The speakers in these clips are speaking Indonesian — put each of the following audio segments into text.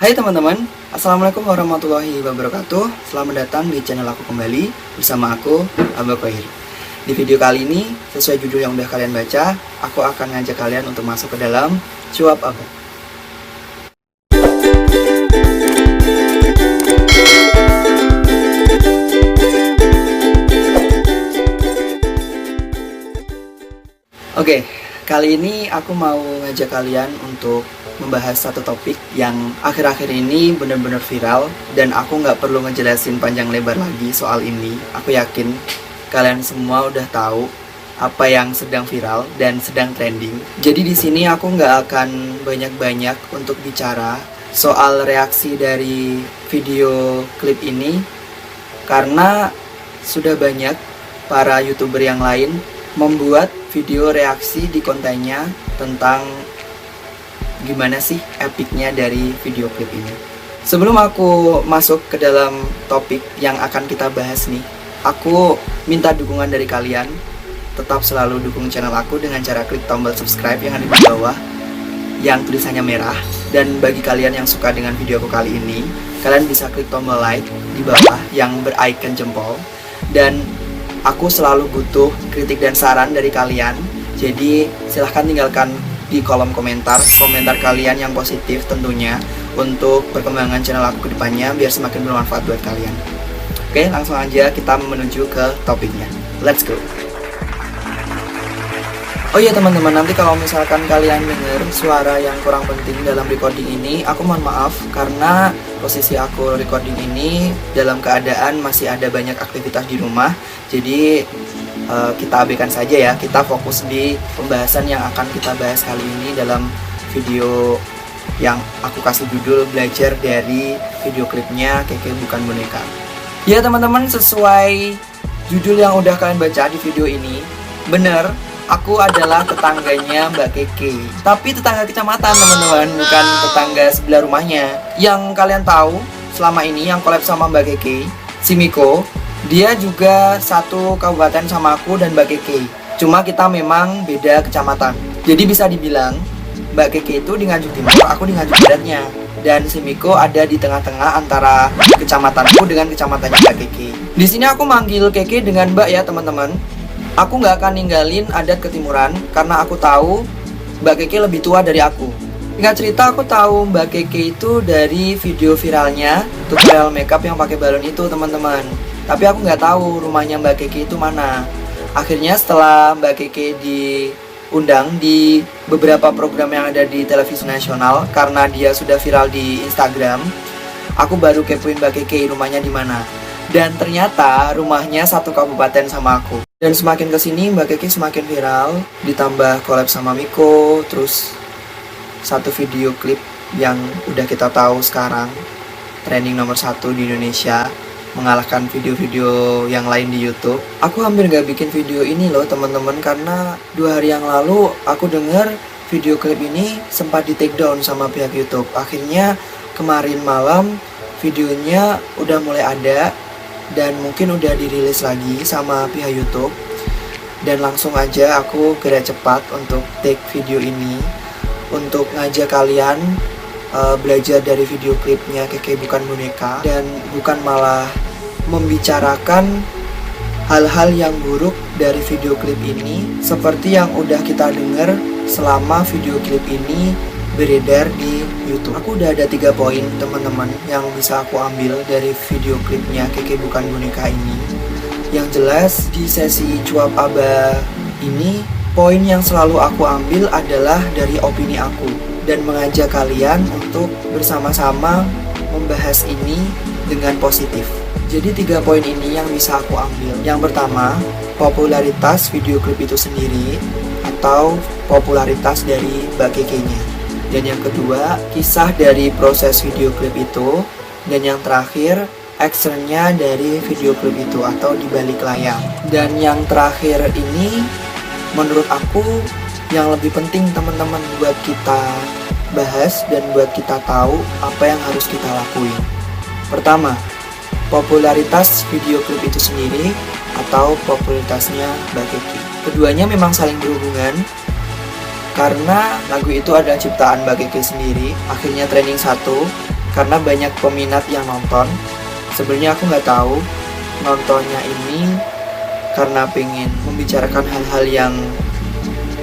Hai teman-teman, Assalamualaikum warahmatullahi wabarakatuh. Selamat datang di channel aku kembali bersama aku, Abah Khoir. Di video kali ini, sesuai judul yang udah kalian baca, aku akan ngajak kalian untuk masuk ke dalam Cuap Abah. Oke, kali ini aku mau ngajak kalian untuk membahas satu topik yang akhir-akhir ini benar-benar viral. Dan aku nggak perlu ngejelasin panjang lebar lagi soal ini. Aku yakin kalian semua udah tahu apa yang sedang viral dan sedang trending. Jadi di sini aku nggak akan banyak-banyak untuk bicara soal reaksi dari video klip ini, karena sudah banyak para YouTuber yang lain membuat video reaksi di kontennya tentang gimana sih epicnya dari video klip ini. Sebelum aku masuk ke dalam topik yang akan kita bahas nih, aku minta dukungan dari kalian. Tetap selalu dukung channel aku dengan cara klik tombol subscribe yang ada di bawah yang tulisannya merah. Dan bagi kalian yang suka dengan videoku kali ini, kalian bisa klik tombol like di bawah yang bericon jempol. Dan aku selalu butuh kritik dan saran dari kalian. Jadi silahkan tinggalkan di kolom komentar kalian yang positif tentunya, untuk perkembangan channel aku ke depannya biar semakin bermanfaat buat kalian. Oke, langsung aja kita menuju ke topiknya. Let's go. Oh iya teman-teman, nanti kalau misalkan kalian dengar suara yang kurang penting dalam recording ini, aku mohon maaf karena posisi aku recording ini dalam keadaan masih ada banyak aktivitas di rumah. Jadi kita abaikan saja ya, kita fokus di pembahasan yang akan kita bahas kali ini dalam video yang aku kasih judul belajar dari video klipnya Keke Bukan Boneka. Ya teman-teman, sesuai judul yang udah kalian baca di video ini, bener, aku adalah tetangganya Mbak Keke. Tapi tetangga kecamatan teman-teman, bukan tetangga sebelah rumahnya. Yang kalian tahu selama ini yang collab sama Mbak Keke, si Miko, dia juga satu kabupaten sama aku dan Mbak Keke. Cuma kita memang beda kecamatan. Jadi bisa dibilang Mbak Keke itu di Nganjuk Timur, aku di Nganjuk Baratnya. Dan si Miko ada di tengah-tengah antara kecamatanku dengan kecamatannya Mbak Keke. Di sini aku manggil Keke dengan Mbak ya teman-teman. Aku nggak akan ninggalin adat ketimuran karena aku tahu Mbak Keke lebih tua dari aku. Singkat cerita, aku tahu Mbak Keke itu dari video viralnya tutorial makeup yang pakai balon itu teman-teman. Tapi aku nggak tahu rumahnya Mbak Keke itu mana. Akhirnya setelah Mbak Keke diundang di beberapa program yang ada di televisi nasional karena dia sudah viral di Instagram, aku baru kepoin Mbak Keke rumahnya di mana. Dan ternyata rumahnya satu kabupaten sama aku. Dan semakin kesini Mbak Keke semakin viral, ditambah collab sama Miko, terus satu video klip yang udah kita tahu sekarang trending nomor 1 di Indonesia, mengalahkan video-video yang lain di YouTube. Aku hampir gak bikin video ini loh teman-teman, karena 2 hari yang lalu aku dengar video klip ini sempat di take down sama pihak YouTube. Akhirnya kemarin malam videonya udah mulai ada dan mungkin udah dirilis lagi sama pihak YouTube. Dan langsung aja aku gerak cepat untuk take video ini untuk ngajak kalian belajar dari video klipnya Keke Bukan Boneka, dan bukan malah membicarakan hal-hal yang buruk dari video klip ini seperti yang udah kita dengar selama video klip ini beredar di YouTube. Aku udah ada 3 poin teman-teman yang bisa aku ambil dari video klipnya Keke Bukan Boneka ini. Yang jelas di sesi Cuap Abah ini, poin yang selalu aku ambil adalah dari opini aku dan mengajak kalian untuk bersama-sama membahas ini dengan positif. Jadi 3 poin ini yang bisa aku ambil. Yang pertama, popularitas video klip itu sendiri atau popularitas dari Mbak Keke-nya. Dan yang kedua, kisah dari proses video klip itu. Dan yang terakhir, actionnya dari video klip itu atau di balik layar. Dan yang terakhir ini menurut aku yang lebih penting teman-teman buat kita bahas dan buat kita tahu apa yang harus kita lakuin. Pertama, popularitas video klip itu sendiri atau popularitasnya Mbak Keke. Keduanya memang saling berhubungan karena lagu itu adalah ciptaan Mbak Keke sendiri, akhirnya trending 1. karena banyak peminat yang nonton. Sebenarnya aku nggak tahu nontonnya ini karena pengen membicarakan hal-hal yang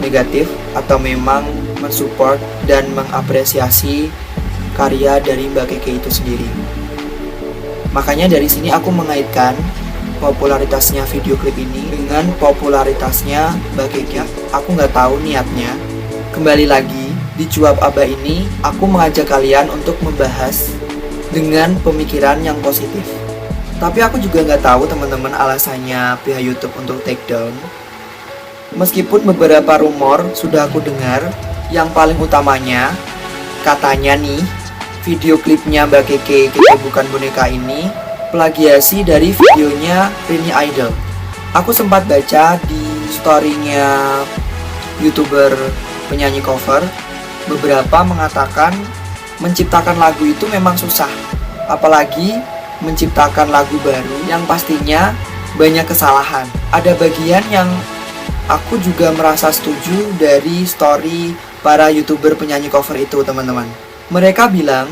negatif atau memang mensupport dan mengapresiasi karya dari Mbak Keke itu sendiri. Makanya dari sini aku mengaitkan popularitasnya video klip ini dengan popularitasnya Mbak Keke. Aku nggak tahu niatnya. Kembali lagi, di Cuap Aba ini aku mengajak kalian untuk membahas dengan pemikiran yang positif. Tapi aku juga nggak tahu teman-teman alasannya pihak YouTube untuk take down. Meskipun beberapa rumor sudah aku dengar, yang paling utamanya katanya nih video klipnya Mbak Keke Bukan Boneka ini plagiasi dari videonya Rini Idol. Aku sempat baca di storynya YouTuber penyanyi cover, beberapa mengatakan menciptakan lagu itu memang susah, apalagi menciptakan lagu baru yang pastinya banyak kesalahan. Ada bagian yang aku juga merasa setuju dari story para YouTuber penyanyi cover itu, teman-teman. Mereka bilang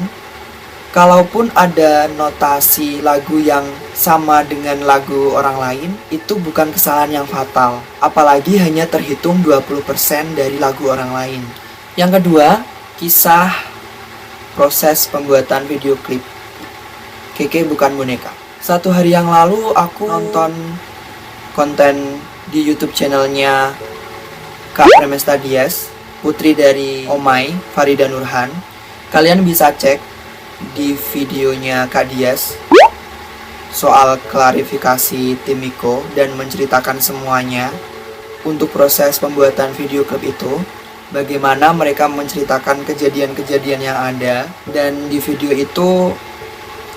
kalaupun ada notasi lagu yang sama dengan lagu orang lain, itu bukan kesalahan yang fatal, apalagi hanya terhitung 20% dari lagu orang lain. Yang kedua, kisah proses pembuatan video klip Keke Bukan Boneka. Satu hari yang lalu aku nonton konten di YouTube channelnya Kak Remesta Dias, putri dari Omai, Farida Nurhan. Kalian bisa cek di videonya Kak Dias soal klarifikasi tim Miko dan menceritakan semuanya untuk proses pembuatan video klip itu. Bagaimana mereka menceritakan kejadian-kejadian yang ada, dan di video itu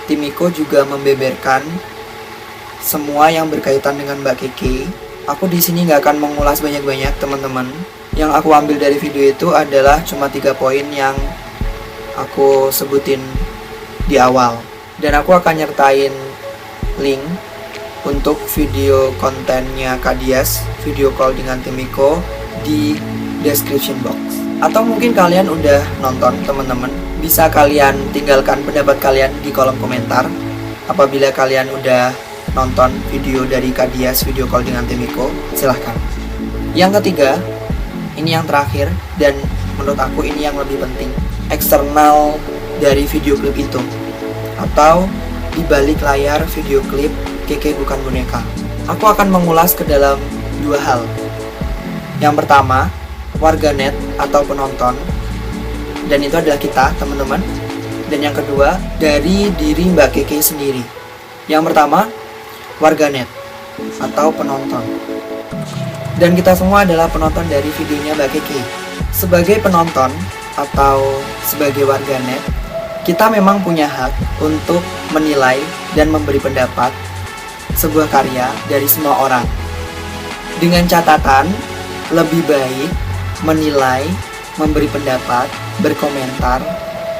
tim Miko juga membeberkan semua yang berkaitan dengan Mbak Keke. Aku di sini nggak akan mengulas banyak-banyak, teman-teman. Yang aku ambil dari video itu adalah cuma 3 poin yang aku sebutin di awal. Dan aku akan nyertain link untuk video kontennya Kak Dias, video call dengan tim Miko, di description box. Atau mungkin kalian udah nonton, teman-teman. Bisa kalian tinggalkan pendapat kalian di kolom komentar apabila kalian udah nonton video dari Kak Dias, video call dengan tim Miko. Silahkan. Yang ketiga, ini yang terakhir dan menurut aku ini yang lebih penting, eksternal dari video klip itu atau di balik layar video klip Keke Bukan Boneka. Aku akan mengulas ke dalam 2 hal. Yang pertama, warganet atau penonton, dan itu adalah kita, teman-teman. Dan yang kedua, dari diri Mbak Keke sendiri. Yang pertama, warganet atau penonton. Dan kita semua adalah penonton dari videonya Mbak Keke. Sebagai penonton atau sebagai warganet, kita memang punya hak untuk menilai dan memberi pendapat sebuah karya dari semua orang. Dengan catatan, lebih baik menilai, memberi pendapat, berkomentar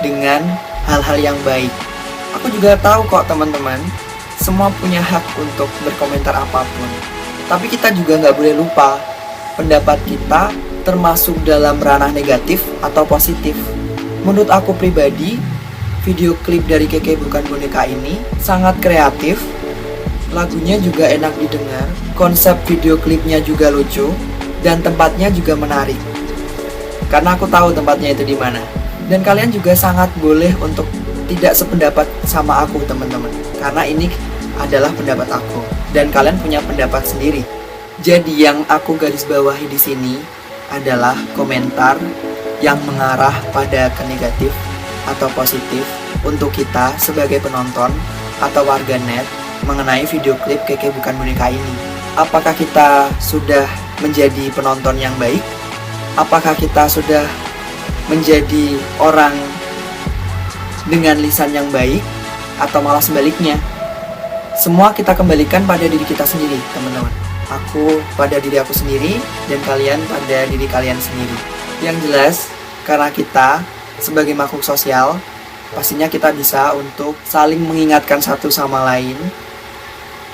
dengan hal-hal yang baik. Aku juga tahu kok, teman-teman, semua punya hak untuk berkomentar apapun. Tapi kita juga nggak boleh lupa, pendapat kita termasuk dalam ranah negatif atau positif. Menurut aku pribadi, video klip dari Keke Bukan Boneka ini sangat kreatif, lagunya juga enak didengar, konsep video klipnya juga lucu, dan tempatnya juga menarik. Karena aku tahu tempatnya itu di mana. Dan kalian juga sangat boleh untuk tidak sependapat sama aku, teman-teman. Karena ini adalah pendapat aku dan kalian punya pendapat sendiri. Jadi yang aku garis bawahi di sini adalah komentar yang mengarah pada ke negatif atau positif untuk kita sebagai penonton atau warganet mengenai video klip Keke Bukan Boneka ini. Apakah kita sudah menjadi penonton yang baik? Apakah kita sudah menjadi orang dengan lisan yang baik? Atau malah sebaliknya? Semua kita kembalikan pada diri kita sendiri, teman-teman. Aku pada diri aku sendiri, dan kalian pada diri kalian sendiri. Yang jelas, karena kita sebagai makhluk sosial, pastinya kita bisa untuk saling mengingatkan satu sama lain.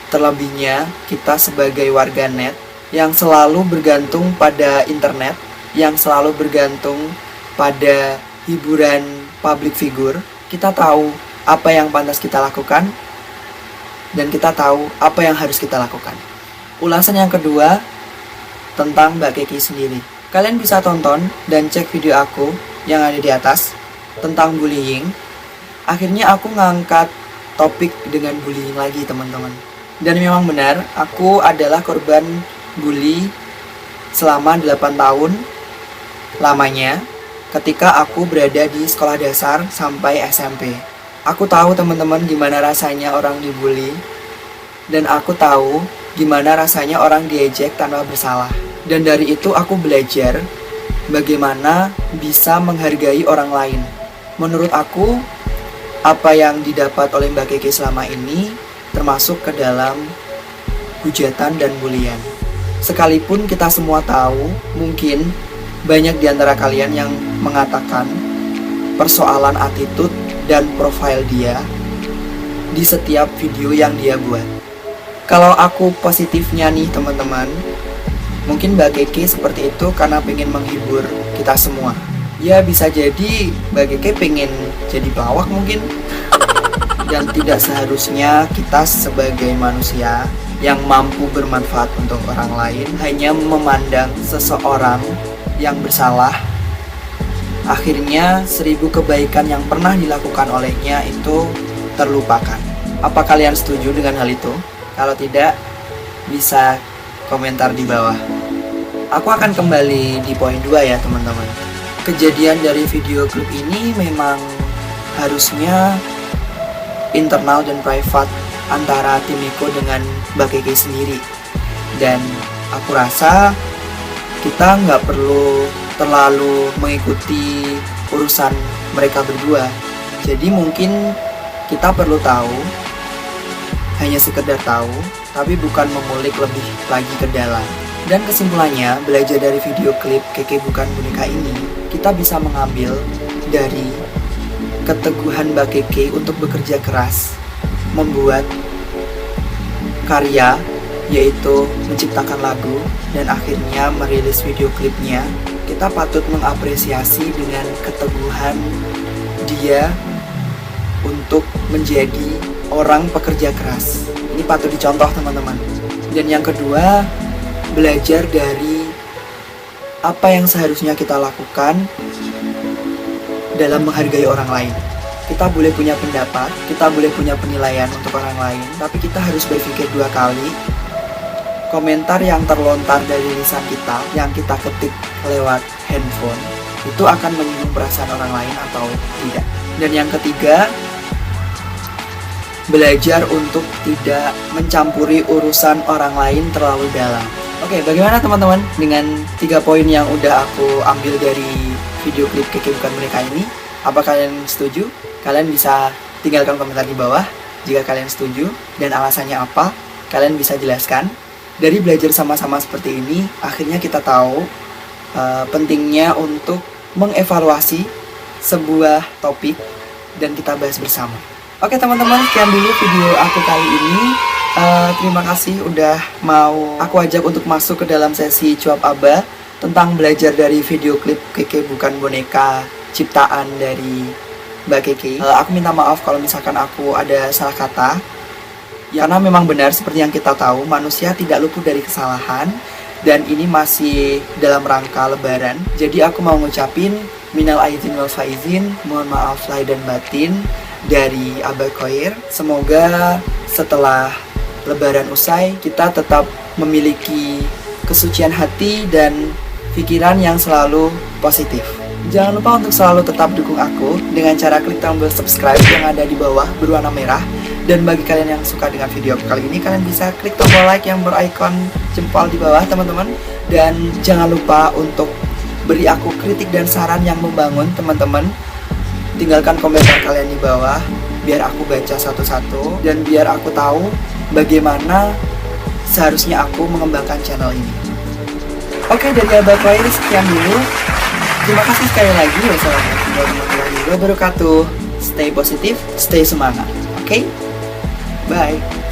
Terlebihnya, kita sebagai warganet yang selalu bergantung pada internet, yang selalu bergantung pada hiburan public figure, kita tahu apa yang pantas kita lakukan, dan kita tahu apa yang harus kita lakukan. Ulasan yang kedua tentang Mbak Kiki sendiri. Kalian bisa tonton dan cek video aku yang ada di atas tentang bullying. Akhirnya aku ngangkat topik dengan bullying lagi, teman-teman. Dan memang benar, aku adalah korban bully selama 8 tahun lamanya ketika aku berada di sekolah dasar sampai SMP. Aku tahu, teman-teman, gimana rasanya orang dibully, dan aku tahu gimana rasanya orang diejek tanpa bersalah. Dan dari itu aku belajar bagaimana bisa menghargai orang lain. Menurut aku, apa yang didapat oleh Mbak Kiki selama ini termasuk ke dalam hujatan dan bulian. Sekalipun kita semua tahu, mungkin banyak di antara kalian yang mengatakan persoalan attitude dan profil dia di setiap video yang dia buat. Kalau aku positifnya nih, teman-teman, mungkin Mbak Kiki seperti itu karena pengen menghibur kita semua. Ya bisa jadi Mbak Kiki pengen jadi pelawak mungkin. Dan tidak seharusnya kita sebagai manusia yang mampu bermanfaat untuk orang lain hanya memandang seseorang yang bersalah, akhirnya 1000 kebaikan yang pernah dilakukan olehnya itu terlupakan. Apa kalian setuju dengan hal itu? Kalau tidak, bisa komentar di bawah. Aku akan kembali di poin 2 ya, teman-teman. Kejadian dari video klip ini memang harusnya internal dan private antara tim Niko dengan Mbak Kiki sendiri. Dan aku rasa kita nggak perlu terlalu mengikuti urusan mereka berdua. Jadi mungkin kita perlu tahu, hanya sekedar tahu, tapi bukan mengulik lebih lagi ke dalam. Dan kesimpulannya, belajar dari video klip Keke Bukan Boneka ini, kita bisa mengambil dari keteguhan Mbak Keke untuk bekerja keras, membuat karya, yaitu menciptakan lagu, dan akhirnya merilis video klipnya. Kita patut mengapresiasi dengan keteguhan dia untuk menjadi orang pekerja keras. Ini patut dicontoh, teman-teman. Dan yang kedua, belajar dari apa yang seharusnya kita lakukan dalam menghargai orang lain. Kita boleh punya pendapat, kita boleh punya penilaian untuk orang lain, tapi kita harus berpikir 2 kali. Komentar yang terlontar dari lisan kita, yang kita ketik lewat handphone, itu akan menyinggung perasaan orang lain atau tidak. Dan yang ketiga, belajar untuk tidak mencampuri urusan orang lain terlalu dalam. Oke, bagaimana teman-teman dengan 3 poin yang udah aku ambil dari video klip Keke Bukan Boneka ini? Apa kalian setuju? Kalian bisa tinggalkan komentar di bawah jika kalian setuju, dan alasannya apa, kalian bisa jelaskan. Dari belajar sama-sama seperti ini, akhirnya kita tahu pentingnya untuk mengevaluasi sebuah topik dan kita bahas bersama. Oke teman-teman, sekian dulu video aku kali ini. Terima kasih udah mau aku ajak untuk masuk ke dalam sesi cuap aba tentang belajar dari video klip Keke Bukan Boneka ciptaan dari Mbak Keke. Aku minta maaf kalau misalkan aku ada salah kata, karena memang benar seperti yang kita tahu, manusia tidak luput dari kesalahan. Dan ini masih dalam rangka lebaran, jadi aku mau ngucapin minal aidin wal faizin, mohon maaf lahir dan batin dari Abah Khoir. Semoga setelah lebaran usai, kita tetap memiliki kesucian hati dan pikiran yang selalu positif. Jangan lupa untuk selalu tetap dukung aku dengan cara klik tombol subscribe yang ada di bawah berwarna merah. Dan bagi kalian yang suka dengan video kali ini, kalian bisa klik tombol like yang berikon jempol di bawah, teman-teman. Dan jangan lupa untuk beri aku kritik dan saran yang membangun, teman-teman. Tinggalkan komentar kalian di bawah biar aku baca satu-satu dan biar aku tahu bagaimana seharusnya aku mengembangkan channel ini. Oke, dari Abah Khoir sekian dulu. Terima kasih sekali lagi. Wassalamualaikum warahmatullahi wabarakatuh. Stay positif, stay semangat. Oke, bye.